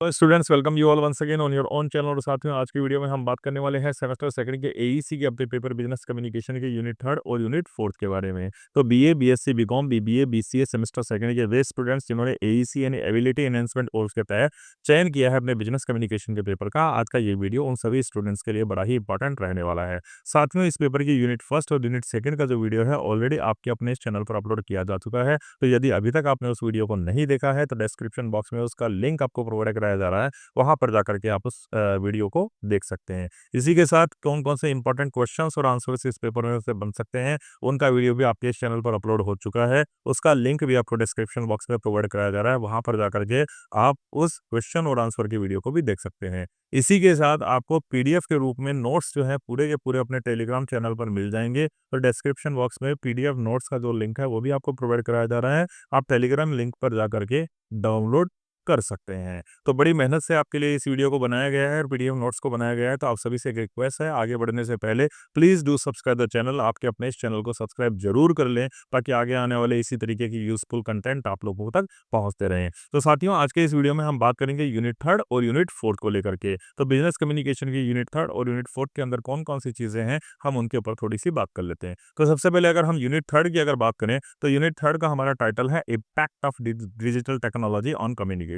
तो students welcome you all once again on your own channel. और साथियों आज की वीडियो में हम बात करने वाले हैं सेमेस्टर सेकंड के एईसी के अपने पेपर बिजनेस कम्युनिकेशन के यूनिट थर्ड और यूनिट फोर्थ के बारे में। तो BA, BSc, BCom, BBA, BCA semester second के वे स्टूडेंट्स जिन्होंने एईसी यानी एबिलिटी एनहेंसमेंट कोर्स के तहत चयन किया है अपने बिजनेस कम्युनिकेशन के पेपर का, आज का ये वीडियो उन सभी स्टूडेंट्स के लिए बड़ा ही इंपॉर्टेंट रहने वाला है। साथियों इस पेपर की यूनिट फर्स्ट और यूनिट सेकंड का जो वीडियो है ऑलरेडी आपके अपने इस चैनल पर अपलोड किया जा चुका है। तो यदि अभी तक आपने उस वीडियो को नहीं देखा है तो डिस्क्रिप्शन बॉक्स में उसका लिंक आपको प्रोवाइड कराया जा रहा है, वहां पर जाकर के आप उस वीडियो को देख सकते हैं। इसी के साथ कौन कौन से इंपॉर्टेंट क्वेश्चंस और आंसर्स इस पेपर में से बन सकते हैं उनका वीडियो भी आपके इस चैनल पर अपलोड हो चुका है। उसका लिंक भी आपको डिस्क्रिप्शन बॉक्स में प्रोवाइड कराया जा रहा है, वहां पर जाकर के आप उस क्वेश्चन और आंसर की वीडियो को भी देख सकते हैं। इसी के साथ आपको पीडीएफ के रूप में नोट्स जो है पूरे के पूरे अपने टेलीग्राम चैनल पर मिल जाएंगे। तो डिस्क्रिप्शन बॉक्स में पीडीएफ नोट्स का जो लिंक है वो भी आपको प्रोवाइड कराया जा रहा है, आप टेलीग्राम लिंक पर जाकर के डाउनलोड कर सकते हैं। तो बड़ी मेहनत से आपके लिए इस वीडियो को बनाया गया है और पीडीएफ नोट्स को बनाया गया है। तो आप सभी से एक रिक्वेस्ट है, आगे बढ़ने से पहले please do subscribe the channel. आपके अपने इस चैनल को सब्सक्राइब जरूर कर लें ताकि आगे आने वाले इसी तरीके की यूजफुल कंटेंट आप लोगों तक पहुंचते रहें। तो साथियों आज के इस वीडियो में हम बात करेंगे यूनिट थर्ड और यूनिट फोर्थ को लेकर के। तो बिजनेस कम्युनिकेशन की यूनिट थर्ड और यूनिट फोर्थ के अंदर कौन कौन सी चीजें हैं हम उनके ऊपर थोड़ी सी बात कर लेते हैं। तो सबसे पहले अगर हम यूनिट थर्ड की अगर बात करें तो यूनिट थर्ड का हमारा टाइटल है impact of digital technology on communication.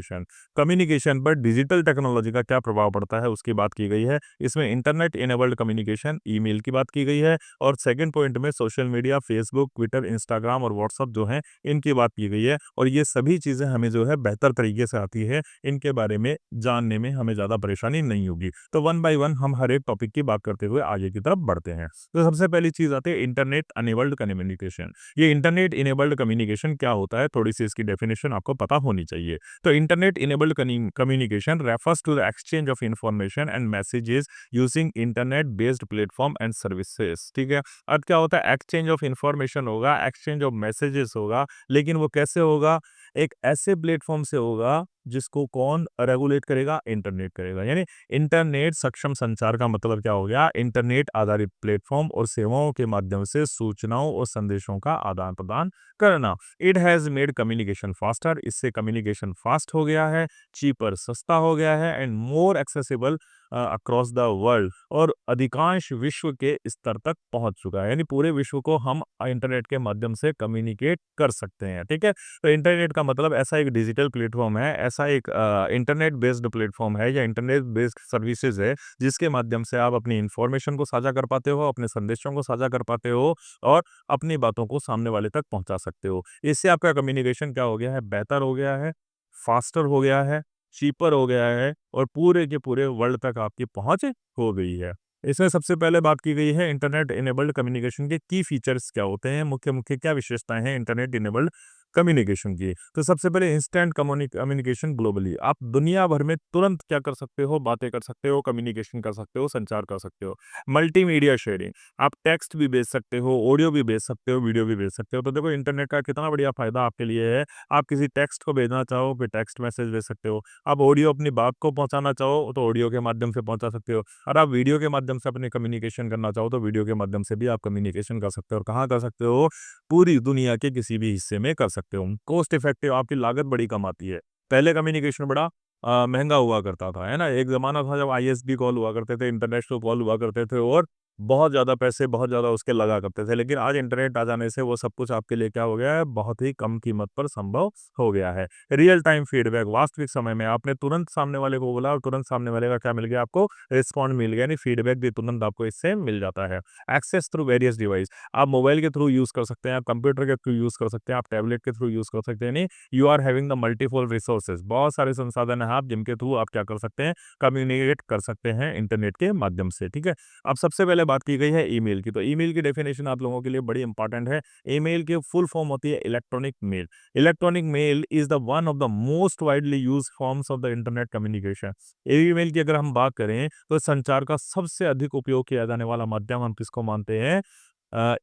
Communication पर डिजिटल टेक्नोलॉजी का क्या प्रभाव पड़ता है उसकी बात की गई है। इसमें इंटरनेट इनेबल्ड कम्युनिकेशन ईमेल की बात की गई है और सेकंड पॉइंट में social media Facebook, Twitter, Instagram और व्हाट्सअप जो है इनकी बात की गई है। और ये सभी चीज़ें हमें जो है बेहतर तरीके से आती है, इनके बारे में जानने में हमें ज़्यादा परेशानी नहीं होगी। तो वन बाय वन हम हर एक टॉपिक की बात करते हुए आगे की तरफ बढ़ते हैं। तो सबसे पहली चीज़ आती है इंटरनेट अनेबल्ड कम्युनिकेशन। ये इंटरनेट इनेबल्ड कम्युनिकेशन क्या होता है, थोड़ी सी इसकी डेफिनेशन आपको पता होनी चाहिए। तो internet enabled communication refers to the exchange of information and messages using internet based platform and services। ठीक है, अब क्या होता है, एक्सचेंज ऑफ इंफॉर्मेशन होगा, एक्सचेंज ऑफ मैसेजेस होगा, लेकिन वो कैसे होगा, एक ऐसे प्लेटफॉर्म से होगा जिसको कौन रेगुलेट करेगा, इंटरनेट करेगा। यानी इंटरनेट सक्षम संचार का मतलब क्या हो गया, इंटरनेट आधारित प्लेटफॉर्म और सेवाओं के माध्यम से सूचनाओं और संदेशों का आदान प्रदान करना। It has made communication faster, इससे कम्युनिकेशन फास्ट हो गया है, चीपर सस्ता हो गया है and more accessible across the world, और अधिकांश विश्व के स्तर तक पहुंच चुका है। यानी पूरे विश्व को हम इंटरनेट के माध्यम से कम्युनिकेट कर सकते हैं। ठीक है, तो इंटरनेट का मतलब ऐसा एक डिजिटल प्लेटफॉर्म है, ऐसा एक इंटरनेट बेस्ड प्लेटफॉर्म है या इंटरनेट बेस्ड सर्विसेज है जिसके माध्यम से आप अपनी इंफॉर्मेशन को साझा कर पाते हो, अपने संदेशों को साझा कर पाते हो और अपनी बातों को सामने वाले तक पहुंचा सकते हो। इससे आपका कम्युनिकेशन क्या हो गया है, बेहतर हो गया है, फास्टर हो गया है, चीपर हो गया है और पूरे के पूरे वर्ल्ड तक आपकी पहुंच हो गई है। इसमें सबसे पहले बात की गई है इंटरनेट इनेबल्ड कम्युनिकेशन के की फीचर्स क्या होते हैं, मुख्य मुख्य क्या विशेषताएं हैं इंटरनेट इनेबल्ड कम्युनिकेशन की। तो सबसे पहले इंस्टेंट कम्युनिकेशन ग्लोबली, आप दुनिया भर में तुरंत क्या कर सकते हो, बातें कर सकते हो, कम्युनिकेशन कर सकते हो, संचार कर सकते हो। मल्टीमीडिया शेयरिंग, आप टेक्स्ट भी भेज सकते हो, ऑडियो भी भेज सकते हो, वीडियो भी भेज सकते हो। तो देखो इंटरनेट का कितना बढ़िया फायदा आपके लिए है। आप किसी टेक्स्ट को भेजना चाहो फिर टेक्स्ट मैसेज भेज सकते हो, आप ऑडियो अपनी बात को पहुंचाना चाहो तो ऑडियो के माध्यम से पहुंचा सकते हो, और आप वीडियो के माध्यम से अपनी कम्युनिकेशन करना चाहो तो वीडियो के माध्यम से भी आप कम्युनिकेशन कर सकते हो। और कहाँ कर सकते हो, पूरी दुनिया के किसी भी हिस्से में कर सकते हो। कॉस्ट इफेक्टिव, आपकी लागत बड़ी कम आती है। पहले कम्युनिकेशन बड़ा महंगा हुआ करता था, है ना। एक जमाना था जब आईएसडी कॉल हुआ करते थे, इंटरनेशनल कॉल हुआ करते थे और बहुत ज़्यादा पैसे बहुत ज़्यादा उसके लगा करते थे। लेकिन आज इंटरनेट आ जाने से वो सब कुछ आपके लिए क्या हो गया है, बहुत ही कम कीमत पर संभव हो गया है। रियल टाइम फीडबैक, वास्तविक समय में आपने तुरंत सामने वाले को बोला और तुरंत सामने वाले का क्या मिल गया, आपको रिस्पॉन्ड मिल गया, यानी फीडबैक भी तुरंत आपको इससे मिल जाता है। एक्सेस थ्रू वेरियस डिवाइस, आप मोबाइल के थ्रू यूज़ कर सकते हैं, आप कंप्यूटर के थ्रू यूज़ कर सकते हैं, आप टैबलेट के थ्रू यूज़ कर सकते हैं। यानी you are having the multiple resources, बहुत सारे संसाधन हैं आप जिनके थ्रू आप क्या कर सकते हैं, कम्युनिकेट कर सकते हैं इंटरनेट के माध्यम से। ठीक है, अब सबसे पहले बात की गई है ईमेल की। तो ईमेल की डेफिनेशन आप लोगों के लिए बड़ी इंपॉर्टेंट है। ईमेल की फुल फॉर्म होती है electronic mail. Electronic mail is the one of the most widely used forms of the internet communication. Email की अगर हम बात करें तो संचार का सबसे अधिक उपयोग किया जाने वाला माध्यम हम किसको मानते हैं,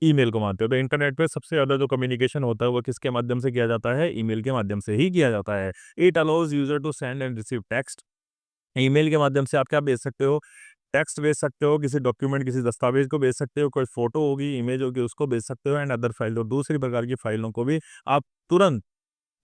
ईमेल को मानते हो। तो इंटरनेट पे सबसे ज़्यादा जो कम्युनिकेशन होता है वो किसके माध्यम से किया जाता है, ईमेल के माध्यम से ही किया जाता है। It allows user to send and receive text. Email के माध्यम से आप क्या भेज सकते हो, टेक्स्ट भेज सकते हो, किसी डॉक्यूमेंट किसी दस्तावेज को भेज सकते हो, कोई फोटो होगी, इमेज होगी, उसको भेज सकते हो एंड अदर फाइल और दूसरी प्रकार की फाइलों को भी आप तुरंत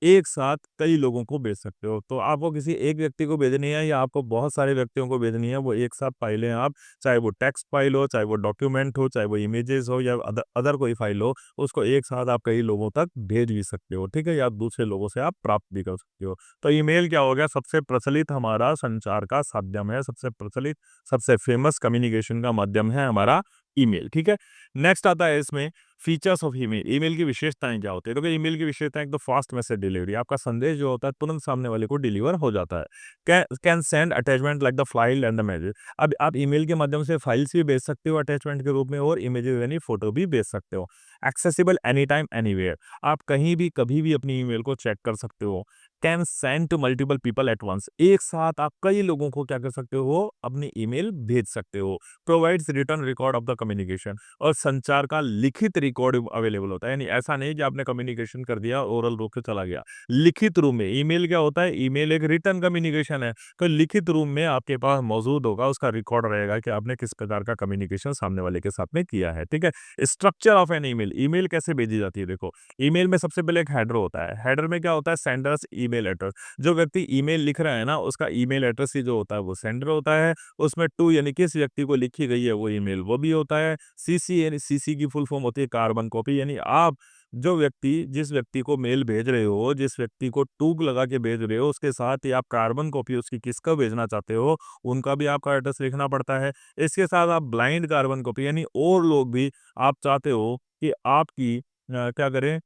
एक साथ कई लोगों को भेज सकते हो। तो आपको किसी एक व्यक्ति को भेजनी है या आपको बहुत सारे व्यक्तियों को भेजनी है, वो एक साथ फाइलें आप, चाहे वो टेक्स्ट फाइल हो, चाहे वो डॉक्यूमेंट हो, चाहे वो इमेजेस हो या अदर अदर कोई फाइल हो, उसको एक साथ आप कई लोगों तक भेज भी सकते हो, ठीक है? या दूसरे लोगों से आप प्राप्त भी कर सकते हो। तो ईमेल क्या हो गया, सबसे प्रचलित हमारा संचार का माध्यम है, सबसे प्रचलित, सबसे फेमस कम्युनिकेशन का माध्यम है हमारा ईमेल, ठीक है? नेक्स्ट आता है इसमें फीचर्स ऑफ ईमेल। ईमेल की विशेषताएं क्या होती है? देखो, ईमेल की विशेषताएं, एक तो फास्ट मैसेज डिलीवरी, आपका संदेश जो होता है तुरंत सामने वाले को डिलीवर हो जाता है। Can send attachment like the file and the message. अब आप ईमेल के माध्यम से फाइल्स भी भेज सकते हो अटैचमेंट के रूप में, और इमेजेस यानी फोटो भी भेज सकते हो। एक्सेसिबल एनी टाइम एनीवेयर, आप कहीं भी कभी भी अपनी ईमेल को चेक कर सकते हो। Can send to multiple people at once, एक साथ आप कई लोगों को क्या कर सकते हो, अपनी ईमेल भेज सकते हो। Provides return record of the communication, और संचार का लिखित रिकॉर्ड अवेलेबल होता है, यानी ऐसा नहीं कि आपने कम्युनिकेशन कर दिया ओरल रूप से चला गया। लिखित रूप में ईमेल क्या होता है, ईमेल एक रिटर्न कम्युनिकेशन है, तो लिखित रूप में आपके पास मौजूद होगा, उसका रिकॉर्ड रहेगा कि आपने किस प्रकार का कम्युनिकेशन सामने वाले के साथ में किया है, ठीक है? Structure of an email, email कैसे भेजी जाती है? देखो, ईमेल में सबसे पहले एक हेडर होता है। हेडर में क्या होता है, सेंडर्स ईमेल एड्रेस, जो व्यक्ति ईमेल लिख रहा है ना, उसका ईमेल एड्रेस ही जो होता है वो सेंडर होता है। उसमें टू यानी किस व्यक्ति को लिखी गई है वो ईमेल, वो भी होता है। सीसी यानी सीसी की फुल फॉर्म होती है कार्बन कॉपी, यानी आप जो व्यक्ति जिस व्यक्ति को मेल भेज रहे हो, जिस व्यक्ति को टूक लगा के भेज रहे हो, उसके साथ ही आप कार्बन कॉपी उसकी किसका भेजना चाहते हो, उनका भी आपका एड्रेस लिखना पड़ता है। इसके साथ आप ब्लाइंड कार्बन कॉपी, यानी और लोग भी आप चाहते हो कि आपकी क्या करें,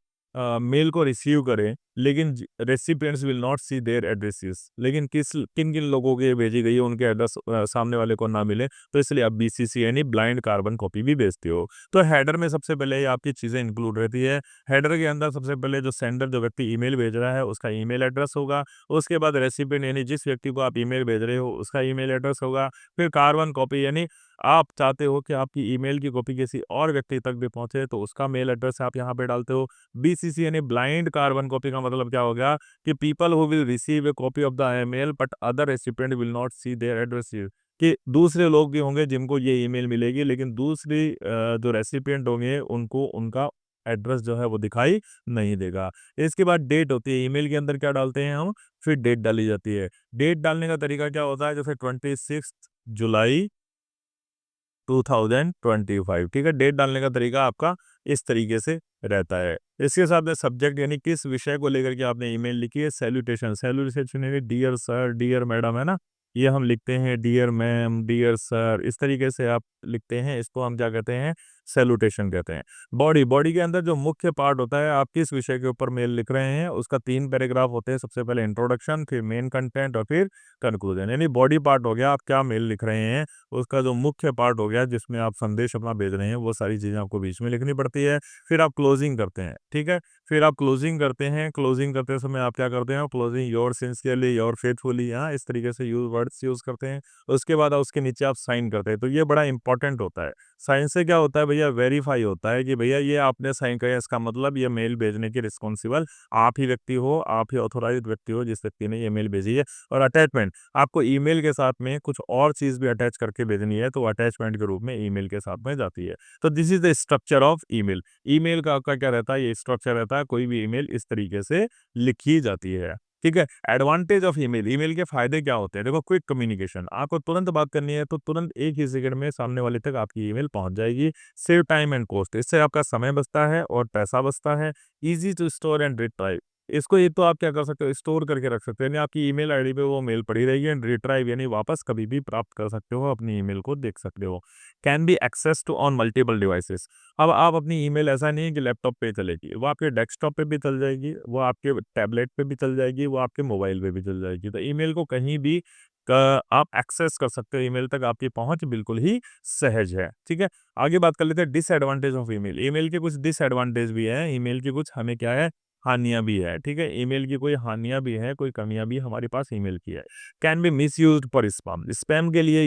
मेल को रिसीव करें, लेकिन recipients will not see their addresses, लेकिन किन किन लोगों के भेजी गई है उनके एड्रेस सामने वाले को ना मिले, तो इसलिए आप बीसीसी यानी ब्लाइंड कार्बन कॉपी भी भेजते हो। तो हेडर में सबसे पहले ये आपकी चीज़ें इंक्लूड रहती है। हेडर के अंदर सबसे पहले जो सेंडर, जो व्यक्ति ईमेल भेज रहा है, उसका ईमेल एड्रेस होगा। उसके बाद रेसिपिएंट यानी जिस व्यक्ति को आप ईमेल भेज रहे हो, उसका ईमेल एड्रेस होगा। फिर कार्बन कॉपी, यानी आप चाहते हो कि आपकी ईमेल की कॉपी किसी और व्यक्ति तक भी पहुंचे, तो उसका मेल एड्रेस आप यहाँ पे डालते हो। बीसीसी यानी ब्लाइंड कार्बन कॉपी का मतलब क्या हो गया, कि people who will receive a copy of the email but other recipient will not see their address, कि दूसरे लोग भी होंगे जिनको ये ईमेल मिलेगी, लेकिन दूसरी जो रेसिपिएंट होंगे उनको उनका एड्रेस जो है वो दिखाई नहीं देगा। इसके बाद डेट होती है, ईमेल के अंदर क्या डालते हैं हम, फिर डेट डाली जाती है। डेट डालने का तरीका क्या होता है, जैसे 26 जुलाई 2025, ठीक है? डेट डालने का तरीका आपका इस तरीके से रहता है। इसके साथ में सब्जेक्ट, यानी किस विषय को लेकर के आपने ईमेल लिखी है। सैल्यूटेशन, सैल्यूटेशन यानी डियर सर, डियर मैडम, है ना? ये हम लिखते हैं डियर मैम, डियर सर, इस तरीके से आप लिखते हैं, इसको हम क्या कहते हैं, सैल्यूटेशन कहते हैं। बॉडी, बॉडी के अंदर जो मुख्य पार्ट होता है, आप किस विषय के ऊपर मेल लिख रहे हैं, उसका 3 पैराग्राफ होते हैं। सबसे पहले इंट्रोडक्शन, फिर मेन कंटेंट और फिर कंक्लूजन, यानी बॉडी पार्ट हो गया, आप क्या मेल लिख रहे हैं, उसका जो मुख्य पार्ट हो गया जिसमें आप संदेश अपना भेज रहे हैं, वो सारी चीज़ें आपको बीच में लिखनी पड़ती है। फिर आप क्लोजिंग करते हैं, ठीक है? फिर आप क्लोजिंग करते हैं, क्लोजिंग करते समय आप क्या करते हैं, closing your sincerely, your faithfully, हाँ, इस तरीके से वर्ड्स यूज़ करते हैं। उसके बाद उसके नीचे आप साइन करते हैं, तो ये बड़ा इंपॉर्टेंट होता है। साइन से क्या होता है भैया, वेरीफाई होता है कि भैया ये आपने साइन किया, इसका मतलब ये मेल भेजने की रिस्पॉन्सिबल आप ही व्यक्ति हो, आप ही ऑथोराइज्ड व्यक्ति हो जिस व्यक्ति ने ये मेल भेजी है। और अटैचमेंट, आपको ईमेल के साथ में कुछ और चीज़ भी अटैच करके भेजनी है, तो अटैचमेंट के रूप में ईमेल के साथ में जाती है। तो this is the structure of email. Email का आपका क्या रहता है, ये स्ट्रक्चर रहता है, कोई भी ईमेल इस तरीके से लिखी जाती है, ठीक है? एडवांटेज ऑफ ईमेल, ईमेल के फायदे क्या होते हैं? देखो, क्विक कम्युनिकेशन, आपको तुरंत बात करनी है तो तुरंत एक ही सेकंड में सामने वाले तक आपकी ईमेल पहुंच जाएगी। सेव टाइम एंड कॉस्ट, इससे आपका समय बचता है और पैसा बचता है। Easy to store and retrieve, इसको ये तो आप क्या कर सकते हो, स्टोर करके रख सकते हो, यानी आपकी ईमेल आईडी पे वो मेल पड़ी रहेगी। एंड रिट्राइव यानी वापस कभी भी प्राप्त कर सकते हो, अपनी ईमेल को देख सकते हो। Can be access to on multiple devices, अब आप अपनी ईमेल ऐसा नहीं है कि लैपटॉप पे चलेगी, वो आपके डेस्कटॉप पे भी चल जाएगी, वो आपके टैबलेट पे भी चल जाएगी, वो आपके मोबाइल पे भी चल जाएगी। तो ईमेल को कहीं भी आप एक्सेस कर सकते हो, ईमेल तक आपकी पहुंच बिल्कुल ही सहज है, ठीक है? आगे बात कर लेते हैं डिसएडवांटेज ऑफ ईमेल। ईमेल के कुछ डिसएडवांटेज भी है, ईमेल की कुछ हमें क्या है, हानियाँ भी है, ठीक है? ईमेल की कोई हानियाँ भी है, कोई कमियाँ भी हमारे पास ईमेल की है। Can be misused for spam, spam के लिए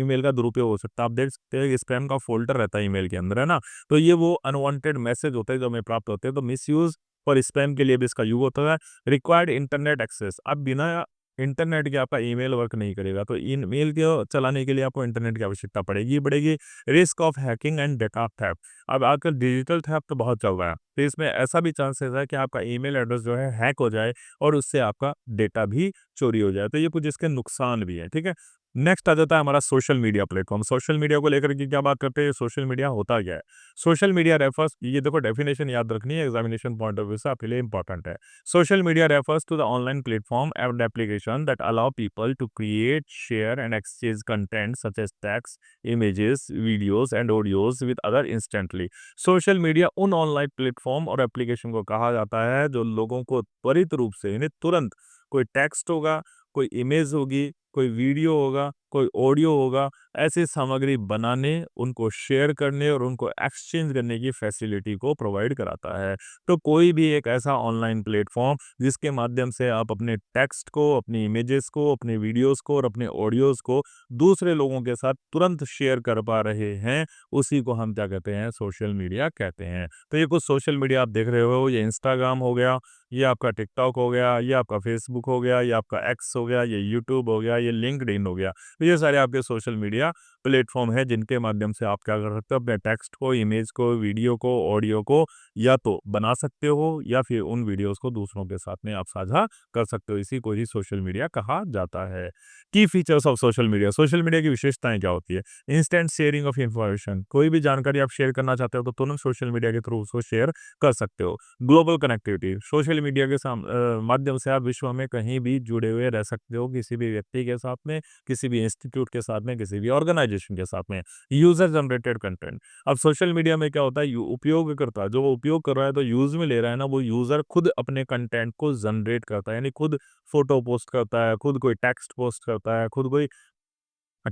ईमेल का दुरुपयोग हो सकता है। आप देख सकते हैं स्पैम का फ़ोल्डर रहता है ईमेल के अंदर, है ना? तो ये वो अनवांटेड मैसेज होते हैं जो हमें प्राप्त होते हैं, तो मिसयूज़ और स्पैम के लिए भी इसका यूज़ होता है। रिक्वायर्ड इंटरनेट एक्सेस, अब बिना इंटरनेट की आपका ईमेल वर्क नहीं करेगा, तो ईमेल को चलाने के लिए आपको इंटरनेट की आवश्यकता पड़ेगी ही पड़ेगी। Risk of hacking and data theft, अब आजकल डिजिटल थेफ्ट तो बहुत चल रहा है, तो इसमें ऐसा भी चांसेस है कि आपका ईमेल एड्रेस जो है हैक हो जाए और उससे आपका डेटा भी चोरी हो जाए, तो ये कुछ इसके नुकसान भी है, ठीक है। नेक्स्ट आ जाता है हमारा social media platform. Social media को लेकर के क्या बात करते हैं, सोशल मीडिया होता क्या है? सोशल मीडिया रेफर्स, ये देखो डेफिनेशन याद रखनी है, एग्जामिनेशन पॉइंट ऑफ व्यू से आपके लिए इंपॉर्टेंट है। Social media refers to the online platform and application that allow people to create, share, and exchange content such as text, images, videos, and audios with other instantly. Social media उन online platform और application को कहा जाता है जो लोगों को त्वरित रूप से यानी तुरंत कोई टेक्स्ट होगा, कोई इमेज होगी, कोई वीडियो होगा, कोई ऑडियो होगा, ऐसी सामग्री बनाने, उनको शेयर करने और उनको एक्सचेंज करने की फैसिलिटी को प्रोवाइड कराता है। तो कोई भी एक ऐसा ऑनलाइन प्लेटफॉर्म जिसके माध्यम से आप अपने टेक्स्ट को, अपनी इमेजेस को, अपने वीडियोस को और अपने ऑडियोज को दूसरे लोगों के साथ तुरंत शेयर कर पा रहे हैं, उसी को हम क्या कहते हैं, सोशल मीडिया कहते हैं। तो ये कुछ सोशल मीडिया आप देख रहे हो, ये इंस्टाग्राम हो गया, ये आपका टिकटॉक हो गया, ये आपका फेसबुक हो गया, ये आपका एक्स हो गया, ये यूट्यूब हो गया, ये लिंक्डइन हो गया। तो ये सारे आपके सोशल मीडिया प्लेटफॉर्म है जिनके माध्यम से आप क्या कर सकते हो, अपने टेक्स्ट को, इमेज को, वीडियो को, ऑडियो को या तो बना सकते हो या फिर उन वीडियोस को दूसरों के साथ में आप साझा कर सकते हो। इसी को ही सोशल मीडिया कहा जाता है। की features of social media, social media की विशेषताएं क्या होती है? इंस्टेंट शेयरिंग ऑफ इंफॉर्मेशन, कोई भी जानकारी आप शेयर करना चाहते हो तो तुरंत सोशल मीडिया के थ्रू उसको शेयर कर सकते हो। ग्लोबल कनेक्टिविटी, सोशल मीडिया के माध्यम से आप विश्व में कहीं भी जुड़े हुए रह सकते हो, किसी भी व्यक्ति के साथ में, किसी भी इंस्टीट्यूट के साथ में, किसी भी ऑर्गेनाइजेशन के साथ में। यूजर जनरेटेड कंटेंट, अब सोशल मीडिया में क्या होता है, उपयोगकर्ता जो वो उपयोग कर रहा है तो यूज में ले रहा है ना, वो यूजर खुद अपने कंटेंट को जनरेट करता है, यानी खुद फोटो पोस्ट करता है, खुद कोई टेक्स्ट पोस्ट करता है, खुद कोई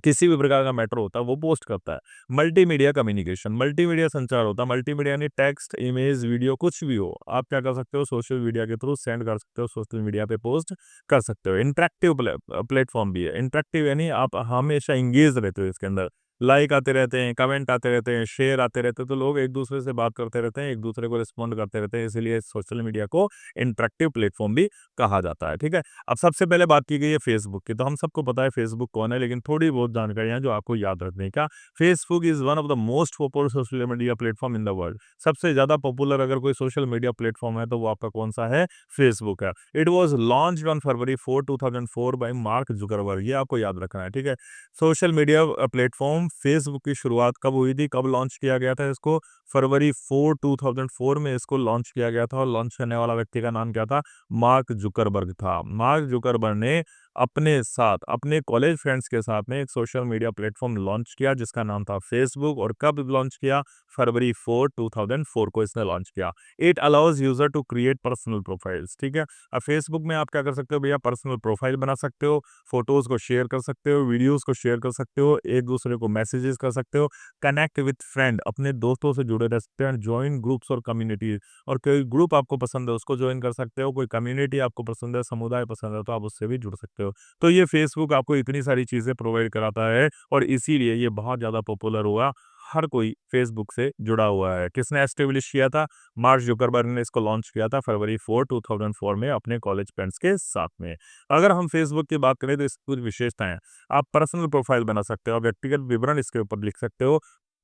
किसी भी प्रकार का मैटर होता है वो पोस्ट करता है। मल्टीमीडिया कम्युनिकेशन, मल्टीमीडिया संचार होता है। मल्टीमीडिया यानी टेक्स्ट, इमेज, वीडियो कुछ भी हो, आप क्या कर सकते हो, सोशल मीडिया के थ्रू सेंड कर सकते हो, सोशल मीडिया पे पोस्ट कर सकते हो। इंटरेक्टिव प्लेटफॉर्म भी है। इंटरेक्टिव यानी आप हमेशा इंगेज रहते हो इसके अंदर, लाइक आते रहते हैं, कमेंट आते रहते हैं, शेयर आते रहते हैं, तो लोग एक दूसरे से बात करते रहते हैं, एक दूसरे को रिस्पॉन्ड करते रहते हैं, इसीलिए सोशल मीडिया को इंटरेक्टिव प्लेटफॉर्म भी कहा जाता है, ठीक है। अब सबसे पहले बात की गई है फेसबुक की, तो हम सबको पता है फेसबुक कौन है, लेकिन थोड़ी बहुत जानकारियां जो आपको याद रखने का। Facebook is one of the most popular social media platform in the world. सबसे ज्यादा पॉपुलर अगर कोई सोशल मीडिया प्लेटफॉर्म है तो वो आपका कौन सा है, फेसबुक है। It was launch on February 4, 2004 by mark Zuckerberg, ये आपको याद रखना है, ठीक है। सोशल मीडिया प्लेटफॉर्म फेसबुक की शुरुआत कब हुई थी, कब लॉन्च किया गया था इसको? February 4, 2004 में इसको लॉन्च किया गया था, और लॉन्च करने वाला व्यक्ति का नाम क्या था, मार्क जुकरबर्ग था। मार्क जुकरबर्ग ने अपने साथ, अपने कॉलेज फ्रेंड्स के साथ में एक सोशल मीडिया प्लेटफॉर्म लॉन्च किया जिसका नाम था फेसबुक, और कब लॉन्च किया, February 4, 2004 को इसने लॉन्च किया। It allows user to create personal profiles, ठीक है। अब फेसबुक में आप क्या कर सकते हो भैया, पर्सनल प्रोफाइल बना सकते हो, फोटोज को शेयर कर सकते हो, वीडियोस को शेयर कर सकते हो, एक दूसरे को मैसेजेस कर सकते हो, कनेक्ट विद फ्रेंड, अपने दोस्तों से जुड़े रह सकते हैं, ज्वाइन ग्रुप्स और कम्युनिटीज, और कोई ग्रुप आपको पसंद है उसको ज्वाइन कर सकते हो, कोई कम्युनिटी आपको पसंद है, समुदाय पसंद है, तो आप उससे भी जुड़ सकते हो। तो ये फेसबुक आपको इतनी सारी चीज़ें प्रोवाइड कराता है, और इसीलिए ये बहुत ज़्यादा पॉपुलर हुआ। हर कोई फेसबुक से जुड़ा हुआ है। किसने एस्टेब्लिश किया था? मार्क जुकरबर्ग ने इसको लॉन्च किया था February 4, 2004 में अपने कॉलेज फ्रेंड्स के साथ में। अगर हम फेसबुक की बात करें तो इसकी कुछ विशेषताएं हैं। आप पर्सनल प्रोफाइल बना सकते हो, आप व्यक्तिगत विवरण इसके ऊपर लिख सकते हो,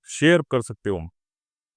शेयर कर सकते हो,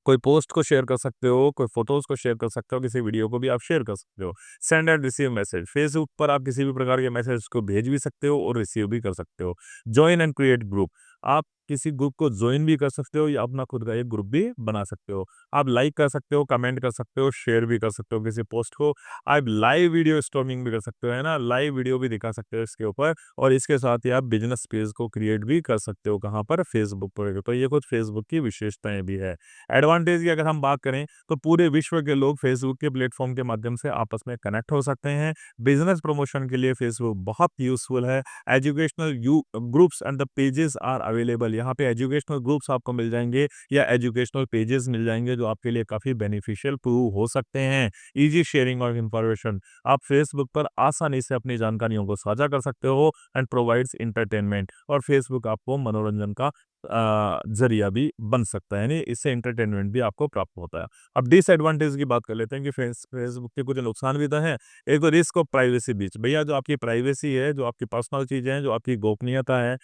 कोई पोस्ट को शेयर कर सकते हो, कोई फोटोज को शेयर कर सकते हो, किसी वीडियो को भी आप शेयर कर सकते हो। Send and receive message, Facebook पर आप किसी भी प्रकार के मैसेज को भेज भी सकते हो और रिसीव भी कर सकते हो। ज्वाइन एंड क्रिएट ग्रुप, आप किसी ग्रुप को ज्वाइन भी कर सकते हो या अपना खुद का एक ग्रुप भी बना सकते हो। आप लाइक कर सकते हो, कमेंट कर सकते हो, शेयर भी कर सकते हो किसी पोस्ट को। आप लाइव वीडियो स्ट्रीमिंग भी कर सकते हो, है ना, लाइव वीडियो भी दिखा सकते हो इसके ऊपर, और इसके साथ ही आप बिजनेस पेज को क्रिएट भी कर सकते हो, कहाँ पर, फेसबुक पर। तो ये कुछ फेसबुक की विशेषताएं भी है। एडवांटेज की अगर हम बात करें तो पूरे विश्व के लोग फेसबुक के प्लेटफॉर्म के माध्यम से आपस में कनेक्ट हो सकते हैं। बिजनेस प्रमोशन के लिए फेसबुक बहुत यूजफुल है। Educational groups and the pages are available, यहाँ पे एजुकेशनल ग्रुप्स आपको मिल जाएंगे या एजुकेशनल पेजेस मिल जाएंगे जो आपके लिए काफ़ी बेनिफिशियल प्रूव हो सकते हैं। ईजी शेयरिंग ऑफ इंफॉर्मेशन, आप फेसबुक पर आसानी से अपनी जानकारियों को साझा कर सकते हो, एंड प्रोवाइड्स इंटरटेनमेंट, और फेसबुक आपको मनोरंजन का जरिया भी बन सकता है, यानी इससे एंटरटेनमेंट भी आपको प्राप्त होता है। अब डिसएडवांटेज की बात कर लेते हैं कि फेसबुक के कुछ नुकसान भी तो हैं। एक तो रिस्क ऑफ प्राइवेसी बीच, भैया जो आपकी प्राइवेसी है, जो आपकी पर्सनल चीज़ें हैं, जो आपकी गोपनीयता है,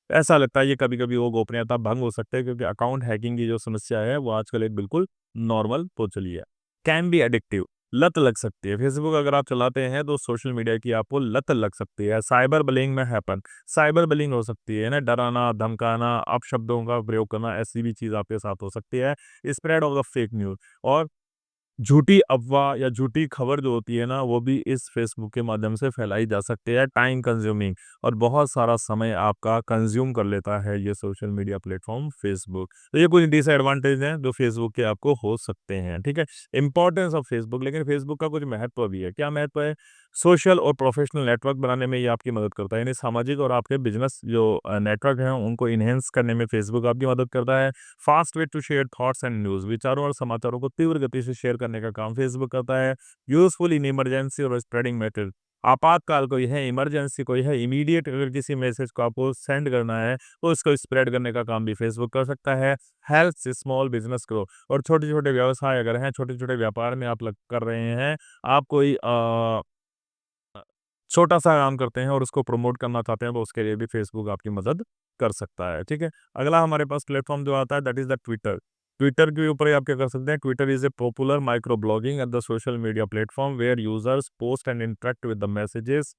ऐसा लगता है कि कभी-कभी वो गोपनीयता भंग हो सकता है, क्योंकि अकाउंट हैकिंग की जो समस्या है वो आजकल एक बिल्कुल नॉर्मल हो चली है। कैन बी एडिक्टिव, लत लग सकती है। फेसबुक अगर आप चलाते हैं तो सोशल मीडिया की आपको लत लग सकती है। साइबर बुलिंग में हैपन, साइबर बुलिंग हो सकती है ना, डराना, धमकाना, अपशब्दों का प्रयोग करना, ऐसी भी चीज़ आपके साथ हो सकती है। Spread of the fake news, और झूठी अफ़वाह या झूठी खबर जो होती है ना, वो भी इस फ़ेसबुक के माध्यम से फैलाई जा सकती है। टाइम कंज्यूमिंग, और बहुत सारा समय आपका कंज़्यूम कर लेता है ये सोशल मीडिया प्लेटफ़ॉर्म फ़ेसबुक। तो ये कुछ डिसएडवांटेज हैं जो फ़ेसबुक के आपको हो सकते हैं, ठीक है? इम्पोर्टेंस ऑफ फ़ेसबुक, लेकिन फ़ेसबुक का कुछ महत्व भी है। क्या महत्व है? सोशल और प्रोफ़ेशनल नेटवर्क बनाने में ये आपकी मदद करता है। यानी सामाजिक और आपके बिज़नेस जो नेटवर्क हैं, उनको एनहांस करने में फ़ेसबुक आपकी मदद करता है। Fast way to share thoughts and news, विचारों और समाचारों को तीव्र गति से शेयर करने का काम फेसबुक करता है। यूज़फुल इन इमरजेंसी और स्प्रेडिंग मैटर, आपातकाल कोई है, इमरजेंसी कोई है, इमीडिएट अगर किसी मैसेज को आपको सेंड करना है, तो उसको स्प्रेड करने का काम भी फेसबुक कर सकता है। हेल्प्स स्मॉल बिजनेस ग्रो, और छोटे-छोटे व्यवसाय अगर हैं, छोटे-छोटे व्यापार में आप लग कर रहे हैं, आप कोई छोटा-सा काम करते हैं और उसको प्रमोट करना चाहते हैं, तो उसके लिए भी फेसबुक आपकी मदद कर सकता है, ठीक है? अगला हमारे पास प्लेटफ़ॉर्म जो आता है, that is the Twitter. Twitter के ऊपर ही आप क्या कर सकते हैं, Twitter is a popular micro blogging and the social media platform where users post and interact with the messages